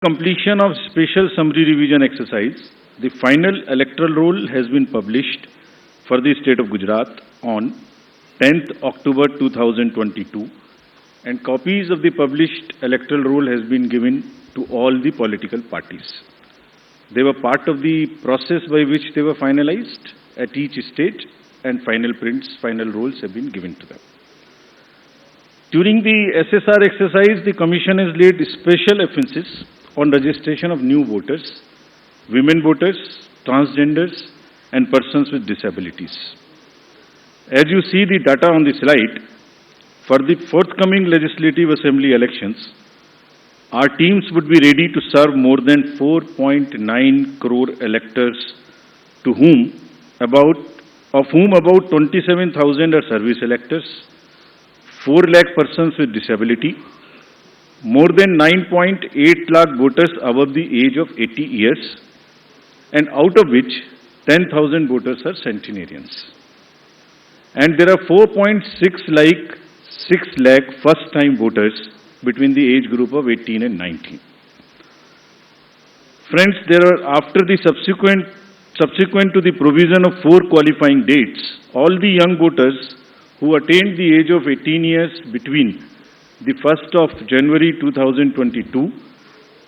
Completion of special summary revision exercise, the final electoral roll has been published for the state of Gujarat on 10th October 2022, and copies of the published electoral roll has been given to all the political parties. They were part of the process by which they were finalized at each stage, and final prints, final rolls have been given to them. During the SSR exercise, the Commission has laid special emphasis on registration of new voters, women voters, transgenders, and persons with disabilities. As you see the data on the slide, for the forthcoming Legislative Assembly elections, our teams would be ready to serve more than 4.9 crore electors, of whom about 27,000 are service electors, 4 lakh persons with disability, more than 9.8 lakh voters above the age of 80 years, and out of which 10,000 voters are centenarians. And there are 4.6 lakh first-time voters between the age group of 18 and 19. Friends, after the subsequent to the provision of 4 qualifying dates, all the young voters who attained the age of 18 years between the 1st of January 2022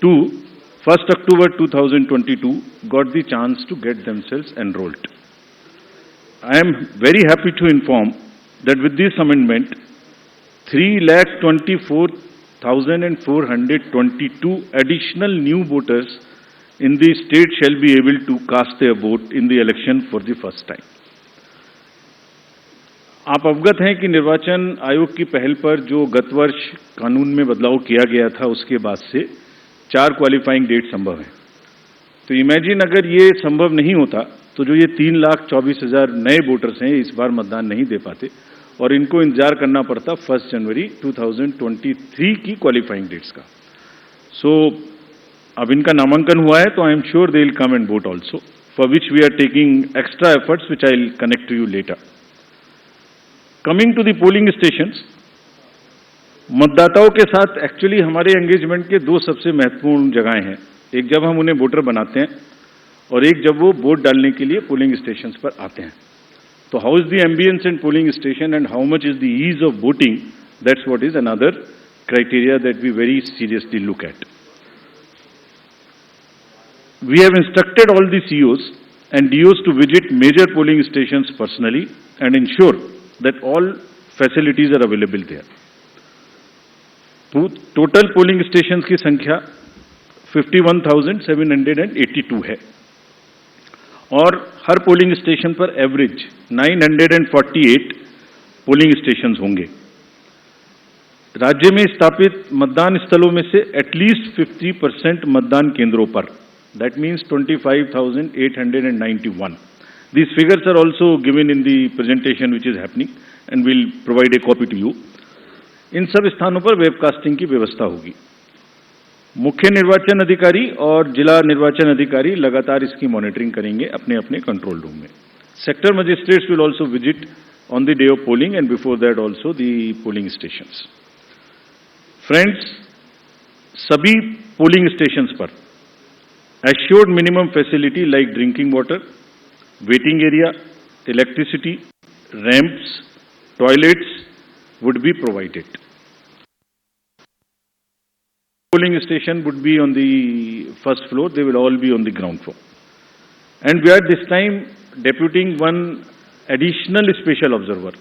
to 1st October 2022 got the chance to get themselves enrolled. I am very happy to inform that with this amendment, 3,24,422 additional new voters in the state shall be able to cast their vote in the election for the first time. आप अवगत हैं कि निर्वाचन आयोग की पहल पर जो गत वर्ष कानून में बदलाव किया गया था, उसके बाद से 4 क्वालिफाइंग डेट संभव है। तो इमेजिन अगर ये संभव नहीं होता तो जो ये 3,24,000 नए वोटर्स हैं इस बार मतदान नहीं दे पाते और इनको इंतजार करना पड़ता 1 जनवरी 2023 की क्वालिफाइंग डेट्स का। सो अब इनका नामांकन हुआ है तो I am sure they will come and vote also, for which we are taking extra efforts which I will connect to you later. Coming to the polling stations, मतदाताओं के साथ एक्चुअली हमारे एंगेजमेंट के 2 सबसे महत्वपूर्ण जगहें हैं। एक जब हम उन्हें वोटर बनाते हैं और एक जब वो वोट डालने के लिए पोलिंग स्टेशंस पर आते हैं। तो how is the ambience in polling station and how much is the ease of voting, that's what is another criteria that we very seriously look at. We have instructed all the COs and DOs to visit major polling stations personally and ensure that all facilities are available there. Total polling stations की संख्या 51,782 है और हर polling station पर average 948 polling stations होंगे। राज्य में स्थापित मतदान स्थलों में से एटलीस्ट 50% मतदान केंद्रों पर, that means 25,891. These figures are also given in the presentation which is happening and we'll provide a copy to you. इन सब स्थानों पर वेबकास्टिंग की व्यवस्था होगी। मुख्य निर्वाचन अधिकारी और जिला निर्वाचन अधिकारी लगातार इसकी मॉनिटरिंग करेंगे अपने अपने कंट्रोल रूम में। Sector magistrates will also visit on the day of polling and before that also the polling stations. Friends, सभी पोलिंग स्टेशंस पर assured minimum facility like drinking water, waiting area, electricity, ramps, toilets would be provided. Polling station would be on the first floor, they will all be on the ground floor. And we are this time deputing one additional special observer.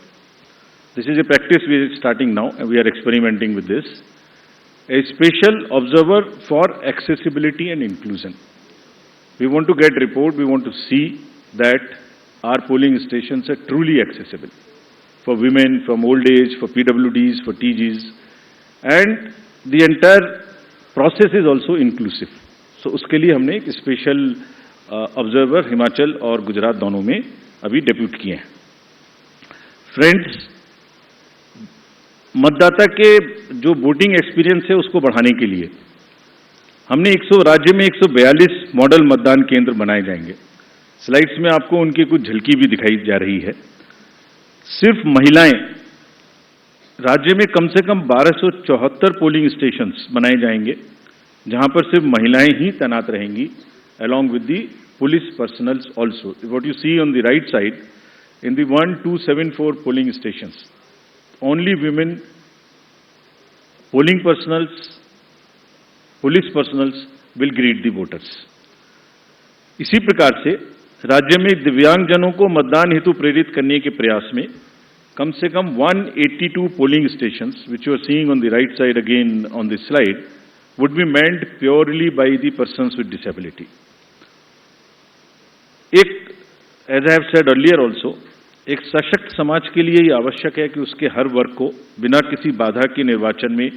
This is a practice we are starting now and we are experimenting with this. A special observer for accessibility and inclusion. We want to get report, we want to see that our polling stations are truly accessible for women, from old age, for PWDs, for TGs, and the entire process is also inclusive. So उसके लिए हमने एक special observer Himachal और गुजरात दोनों में अभी depute किए हैं। फ्रेंड्स, मतदाता के जो वोटिंग एक्सपीरियंस है उसको बढ़ाने के लिए हमने राज्य में 142 मॉडल मतदान केंद्र बनाए जाएंगे। स्लाइड्स में आपको उनकी कुछ झलकी भी दिखाई जा रही है। सिर्फ महिलाएं राज्य में कम से कम 1274 पोलिंग स्टेशंस बनाए जाएंगे जहां पर सिर्फ महिलाएं ही तैनात रहेंगी, along with the police personals also. What you see on the right side, in the 1274 polling stations, only women polling personals, police personals will greet the voters. इसी प्रकार से राज्य में दिव्यांगजनों को मतदान हेतु प्रेरित करने के प्रयास में कम से कम 182 polling stations, which you are seeing on the right side again on this slide, would be manned purely by the persons with disability. एक, as I have said earlier also, एक सशक्त समाज के लिए ये आवश्यक है कि उसके हर वर्ग को बिना किसी बाधा के निर्वाचन में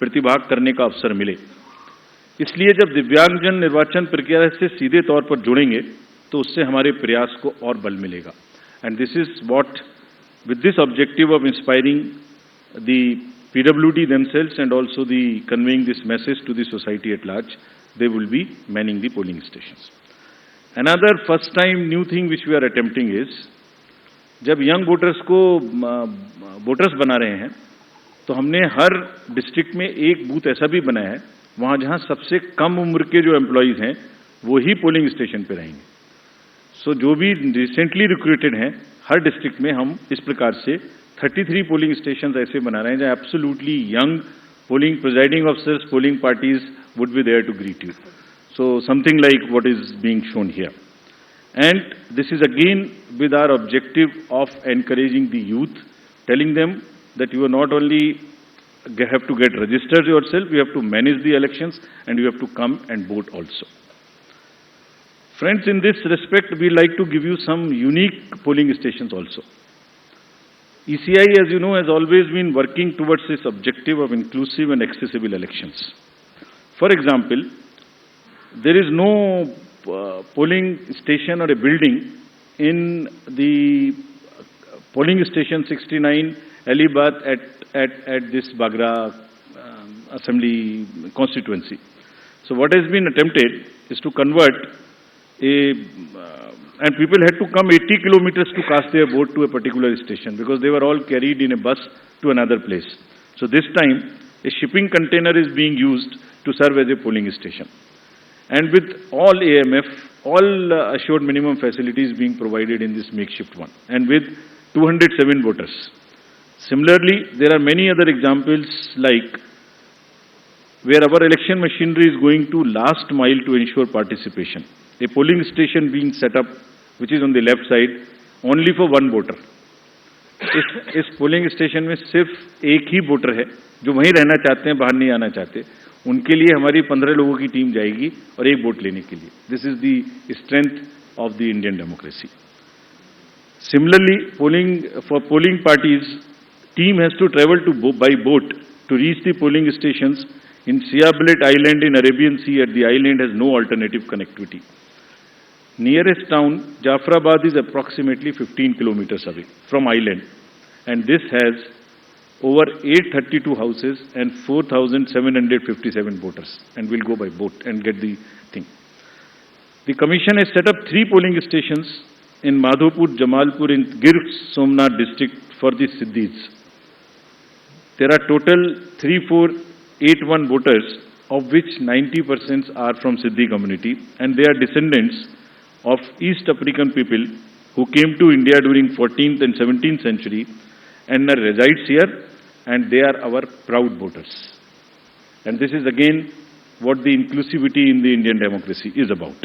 प्रतिभाग करने का अवसर मिले। इसलिए जब दिव्यांगजन निर्वाचन प्रक्रिया से सीधे तौर पर जुड़ेंगे तो उससे हमारे प्रयास को और बल मिलेगा। And this is what, with this objective of inspiring the PWD themselves and also the conveying this message to the society at large, they will be manning the polling stations. Another first time new thing which we are attempting is, जब young voters को voters बना रहे हैं तो हमने हर district में एक booth ऐसा भी बनाया है वहां जहां सबसे कम उम्र के जो एम्प्लॉइज हैं वो ही पोलिंग स्टेशन पे रहेंगे। सो जो भी रिसेंटली रिक्रूटेड हैं हर डिस्ट्रिक्ट में हम इस प्रकार से 33 पोलिंग स्टेशन ऐसे बना रहे हैं जहां absolutely young polling presiding officers, polling parties would be there to greet you. So something like what is being shown here. And this is again with our objective of encouraging the youth, telling them that you are not only have to get registered yourself, you have to manage the elections and you have to come and vote also. Friends, in this respect, we like to give you some unique polling stations also. ECI, as you know, has always been working towards this objective of inclusive and accessible elections. For example, there is no polling station or a building in the polling station 69 Alibad at this Bagra assembly constituency. So what has been attempted is to convert and people had to come 80 kilometers to cast their vote to a particular station because they were all carried in a bus to another place. So this time a shipping container is being used to serve as a polling station. And with all AMF, all assured minimum facilities being provided in this makeshift one, and with 207 voters. Similarly, there are many other examples like where our election machinery is going to last mile to ensure participation. A polling station being set up, which is on the left side, only for one voter. इस polling station में सिर्फ एक ही voter है जो वहीं रहना चाहते हैं, बाहर नहीं आना चाहते। उनके लिए हमारी 15 लोगों की टीम जाएगी और एक वोट लेने के लिए। This is the strength of the Indian democracy. Similarly, polling parties, team has to travel by boat to reach the polling stations in Siabelet Island in Arabian Sea. At the island has no alternative connectivity. Nearest town, Jafrabad, is approximately 15 kilometers away from island, and this has over 832 houses and 4,757 voters, and will go by boat and get the thing. The commission has set up 3 polling stations in Madhopur, Jamalpur in Gir Somnath district for the Siddhis. There are total 3481 voters, of which 90% are from Siddhi community, and they are descendants of East African people who came to India during 14th and 17th century and resides here, and they are our proud voters. And this is again what the inclusivity in the Indian democracy is about.